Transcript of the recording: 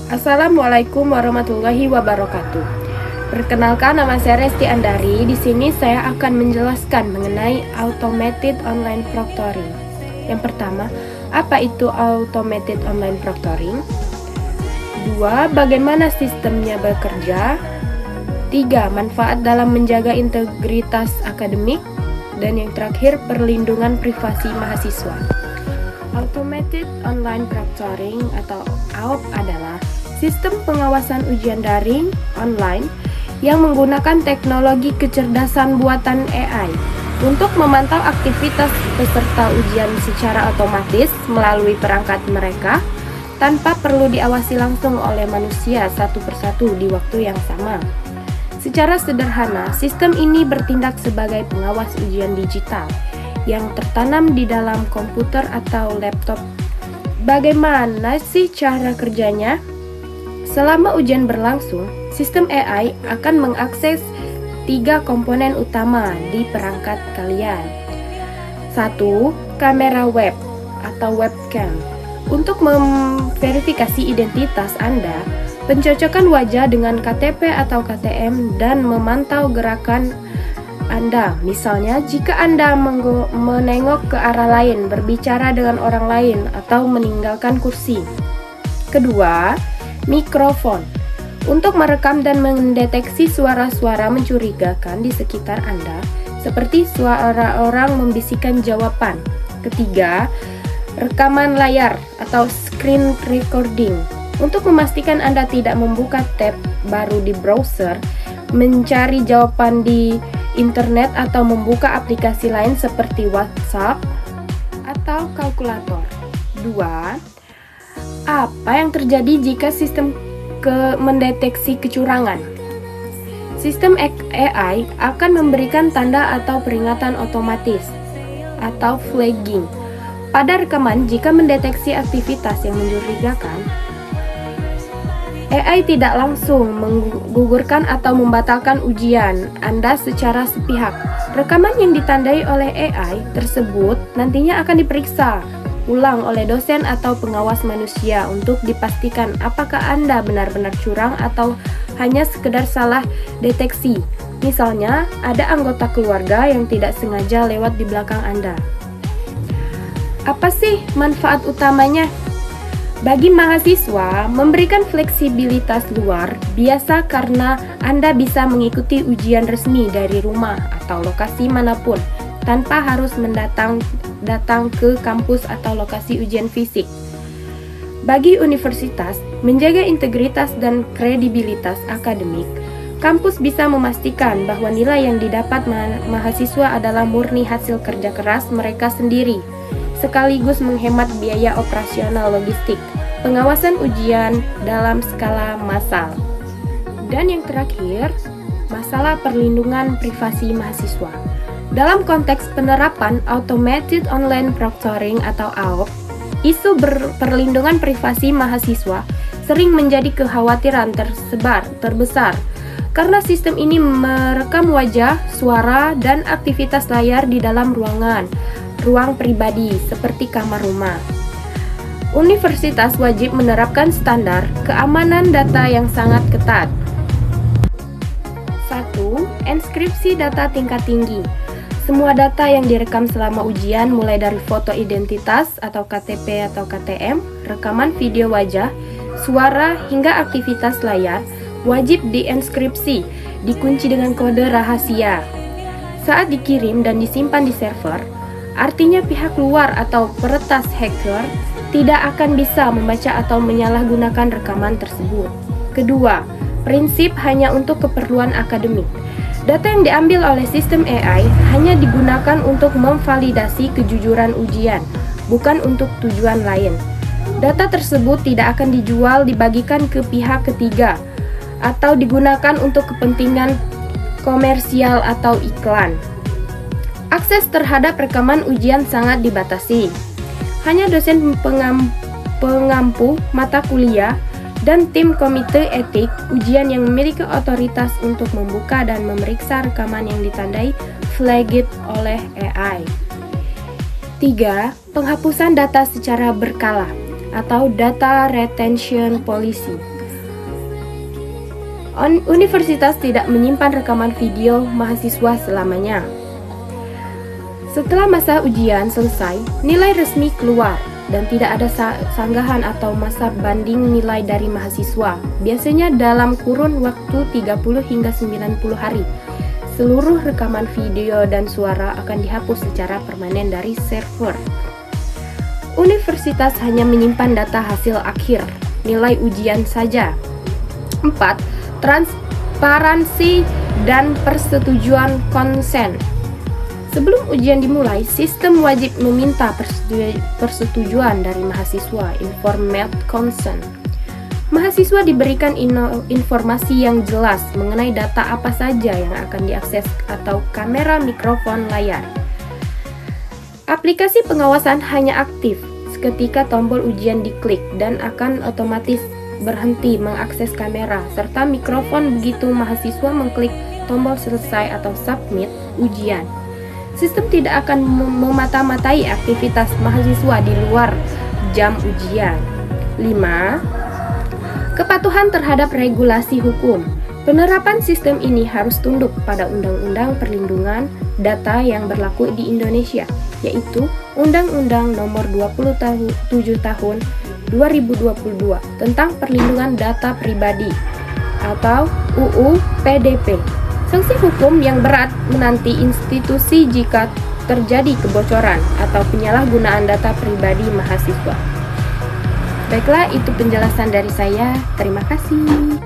Assalamualaikum warahmatullahi wabarakatuh. Perkenalkan, nama saya Resti Andari. Di sini saya akan menjelaskan mengenai automated online proctoring. Yang pertama, apa itu automated online proctoring? 2. Bagaimana sistemnya bekerja? 3. Manfaat dalam menjaga integritas akademik. Dan yang terakhir, perlindungan privasi mahasiswa. Automated online proctoring atau AOP adalah sistem pengawasan ujian daring online yang menggunakan teknologi kecerdasan buatan AI untuk memantau aktivitas peserta ujian secara otomatis melalui perangkat mereka tanpa perlu diawasi langsung oleh manusia satu persatu di waktu yang sama. Secara sederhana, sistem ini bertindak sebagai pengawas ujian digital yang tertanam di dalam komputer atau laptop. Bagaimana sih cara kerjanya? Selama ujian berlangsung, sistem AI akan mengakses 3 komponen utama di perangkat kalian. 1. Kamera web atau webcam. Untuk memverifikasi identitas Anda, pencocokan wajah dengan KTP atau KTM, dan memantau gerakan Anda. Misalnya, jika Anda menengok ke arah lain, berbicara dengan orang lain, atau meninggalkan kursi. Kedua, mikrofon. Untuk merekam dan mendeteksi suara-suara mencurigakan di sekitar Anda, seperti suara orang membisikkan jawaban. Ketiga, rekaman layar atau screen recording. Untuk memastikan Anda tidak membuka tab baru di browser, mencari jawaban di internet, atau membuka aplikasi lain seperti WhatsApp atau kalkulator. 2. Apa yang terjadi jika sistem mendeteksi kecurangan? Sistem AI akan memberikan tanda atau peringatan otomatis atau flagging pada rekaman jika mendeteksi aktivitas yang mencurigakan. AI tidak langsung menggugurkan atau membatalkan ujian Anda secara sepihak. Rekaman yang ditandai oleh AI tersebut nantinya akan diperiksa ulang oleh dosen atau pengawas manusia untuk dipastikan apakah Anda benar-benar curang atau hanya sekedar salah deteksi. Misalnya, ada anggota keluarga yang tidak sengaja lewat di belakang Anda. Apa sih manfaat utamanya? Bagi mahasiswa, memberikan fleksibilitas luar biasa karena Anda bisa mengikuti ujian resmi dari rumah atau lokasi manapun tanpa harus datang ke kampus atau lokasi ujian fisik. Bagi universitas, menjaga integritas dan kredibilitas akademik, kampus bisa memastikan bahwa nilai yang didapat mahasiswa adalah murni hasil kerja keras mereka sendiri, sekaligus menghemat biaya operasional logistik, pengawasan ujian dalam skala massal. Dan yang terakhir, masalah perlindungan privasi mahasiswa. Dalam konteks penerapan Automated Online Proctoring atau AOP, isu perlindungan privasi mahasiswa sering menjadi kekhawatiran terbesar karena sistem ini merekam wajah, suara, dan aktivitas layar di dalam ruang pribadi seperti kamar rumah. Universitas wajib menerapkan standar keamanan data yang sangat ketat. 1. Enskripsi data tingkat tinggi. Semua data yang direkam selama ujian, mulai dari foto identitas atau KTP atau KTM, rekaman video wajah, suara, hingga aktivitas layar, wajib dienskripsi, dikunci dengan kode rahasia. Saat dikirim dan disimpan di server, artinya pihak luar atau peretas hacker tidak akan bisa membaca atau menyalahgunakan rekaman tersebut. Kedua, prinsip hanya untuk keperluan akademik. Data yang diambil oleh sistem AI hanya digunakan untuk memvalidasi kejujuran ujian, bukan untuk tujuan lain. Data tersebut tidak akan dijual, dibagikan ke pihak ketiga, atau digunakan untuk kepentingan komersial atau iklan. Akses terhadap rekaman ujian sangat dibatasi. Hanya dosen pengampu mata kuliah dan tim komite etik ujian yang memiliki otoritas untuk membuka dan memeriksa rekaman yang ditandai flagged oleh AI. 3. Penghapusan data secara berkala atau data retention policy. Universitas tidak menyimpan rekaman video mahasiswa selamanya. Setelah masa ujian selesai, nilai resmi keluar dan tidak ada sanggahan atau masa banding nilai dari mahasiswa. Biasanya dalam kurun waktu 30 hingga 90 hari. Seluruh rekaman video dan suara akan dihapus secara permanen dari server. Universitas hanya menyimpan data hasil akhir, nilai ujian saja. 4. Transparansi dan persetujuan konsen. Sebelum ujian dimulai, sistem wajib meminta persetujuan dari mahasiswa, informed consent. Mahasiswa diberikan informasi yang jelas mengenai data apa saja yang akan diakses atau kamera, mikrofon, layar. Aplikasi pengawasan hanya aktif ketika tombol ujian diklik dan akan otomatis berhenti mengakses kamera serta mikrofon begitu mahasiswa mengklik tombol selesai atau submit ujian. Sistem tidak akan memata-matai aktivitas mahasiswa di luar jam ujian. 5. Kepatuhan terhadap regulasi hukum. Penerapan sistem ini harus tunduk pada Undang-Undang Perlindungan Data yang berlaku di Indonesia, yaitu Undang-Undang Nomor 27 Tahun 2022 tentang Perlindungan Data Pribadi atau UU PDP. Sanksi hukum yang berat menanti institusi jika terjadi kebocoran atau penyalahgunaan data pribadi mahasiswa. Baiklah, itu penjelasan dari saya. Terima kasih.